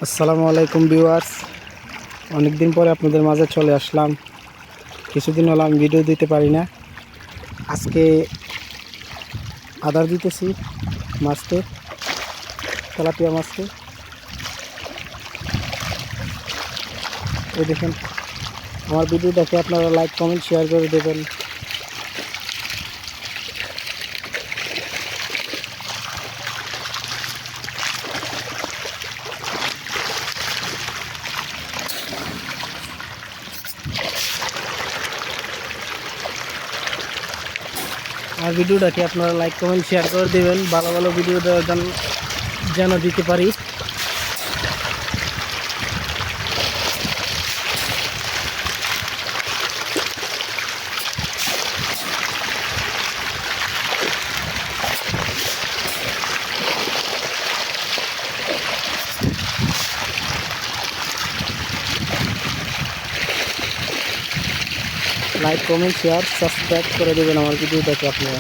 আসসালামু আলাইকুম ভিউয়ার্স, অনেকদিন পরে আপনাদের মাঝে চলে আসলাম। কিছুদিন হলো আমি ভিডিও দিতে পারি না। আজকে আদার দিতেছি মাছকে, তেলাপিয়া মাছকে। এই দেখেন, আমার ভিডিও দেখে আপনারা লাইক কমেন্ট শেয়ার করে দেবেন। আমার ভিডিওটাকে আপনারা লাইক কমেন্ট শেয়ার করে দেবেন, ভালো ভালো ভিডিও দেওয়ার জন্য যেন দিতে পারি। লাইক কমেন্ট শেয়ার সাবস্ক্রাইব করে দেবেন আমার ভিডিওটাকে আপনারা।